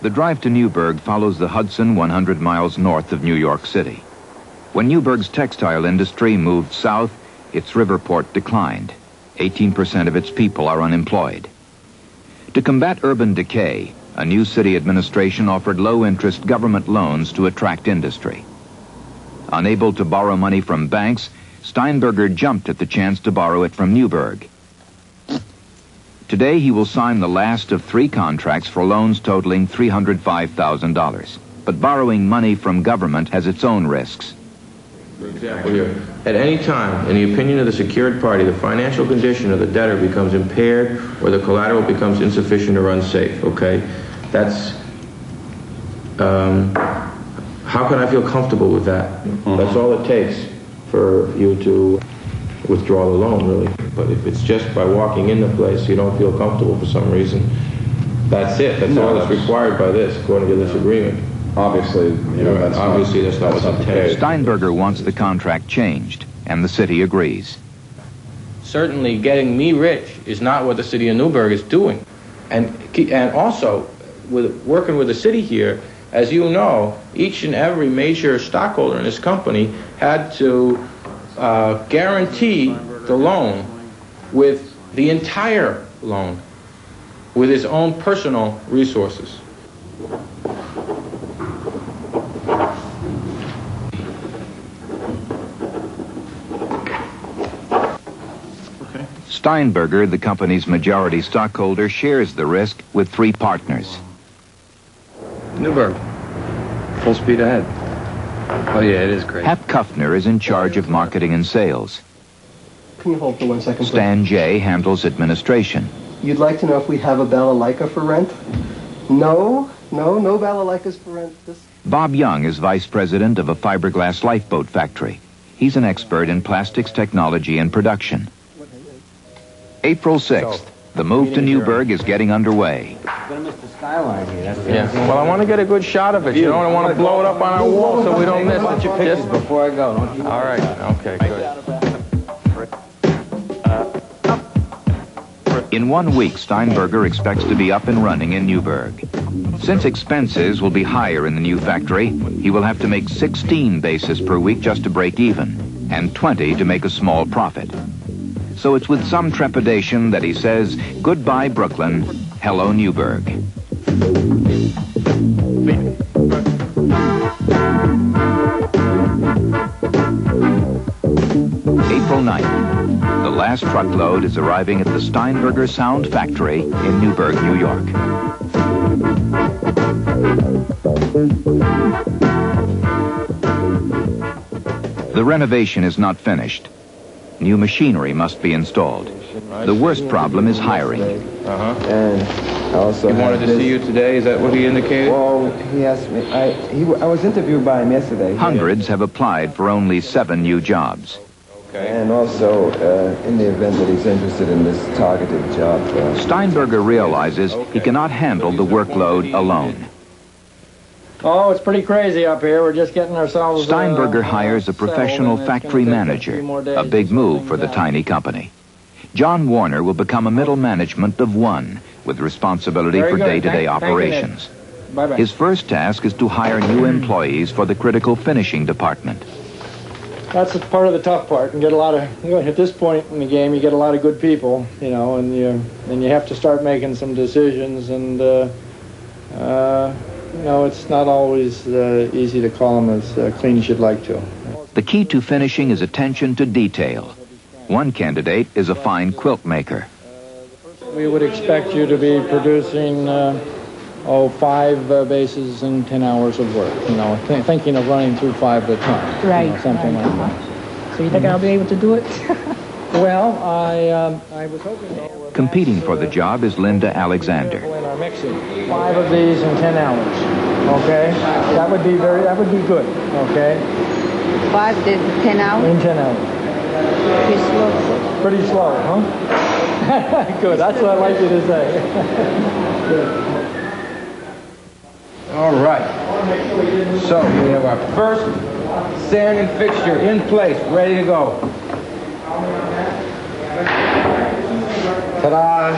The drive to Newburg follows the Hudson 100 miles north of New York City. When Newburg's textile industry moved south, its river port declined. 18% of its people are unemployed. To combat urban decay, a new city administration offered low-interest government loans to attract industry. Unable to borrow money from banks, Steinberger jumped at the chance to borrow it from Newburg. Today, he will sign the last of 3 contracts for loans totaling $305,000. But borrowing money from government has its own risks. For example here, at any time, in the opinion of the secured party, the financial condition of the debtor becomes impaired or the collateral becomes insufficient or unsafe, okay? That's, how can I feel comfortable with that? That's all it takes for you to withdraw the loan, really. But if it's just by walking in the place, you don't feel comfortable for some reason, that's it. That's all that's required by this, according to this agreement. Obviously, that's not what's intended. Steinberger wants the contract changed, and the city agrees. Certainly, getting me rich is not what the city of Newburg is doing. And also, with working with the city here, as you know, each and every major stockholder in this company had to guarantee the loan with the entire loan, with his own personal resources. Steinberger, the company's majority stockholder, shares the risk with 3 partners. Newburg, full speed ahead. Oh yeah, it is great. Hap Kuffner is in charge of marketing and sales. Can you hold for 1 second, please? Stan Jay handles administration. You'd like to know if we have a balalaika for rent? No balalaikas for rent. Bob Young is vice president of a fiberglass lifeboat factory. He's an expert in plastics technology and production. April 6th, the move to Newburg is getting underway. You're going to miss the skyline here. Well, I want to get a good shot of it. You know, I want to blow it up on our wall so we don't miss it. Your pictures before I go, don't you? All right. Okay, good. In 1 week, Steinberger expects to be up and running in Newburg. Since expenses will be higher in the new factory, he will have to make 16 bases per week just to break even, and 20 to make a small profit. So it's with some trepidation that he says, goodbye Brooklyn, hello Newburg. April 9th, the last truckload is arriving at the Steinberger Sound Factory in Newburg, New York. The renovation is not finished. New machinery must be installed. The worst problem is hiring. And I also He wanted to see you today, is that what he indicated? Well, he asked me, I was interviewed by him yesterday. Hundreds have applied for only 7 new jobs. Okay. And also, in the event that he's interested in this targeted job. Steinberger realizes he cannot handle the workload alone. Oh, it's pretty crazy up here. We're just getting ourselves... Steinberger hires a professional factory manager, a big move for the tiny company. John Warner will become a middle management of 1, with responsibility for day-to-day operations. Bye-bye. His first task is to hire new employees for the critical finishing department. That's part of the tough part. And get a lot of... At this point in the game, you get a lot of good people, you know, and you have to start making some decisions, and... you know, it's not always easy to call them as clean as you'd like to. The key to finishing is attention to detail. One candidate is a fine quilt maker. We would expect you to be producing, 5 bases in 10 hours of work. You know, thinking of running through 5 at a time. Right. You know, something right. like that. So you think I'll be able to do it? Well, I was hoping... Competing for the job is Linda Alexander. In our mixing, 5 of these in 10 hours. Okay, that would be good. Okay. 5 days, 10 hours? In 10 hours. Pretty slow. Pretty slow, huh? Good. That's what I'd like you to say. All right. So we have our first sanding fixture in place, ready to go. Ta-da!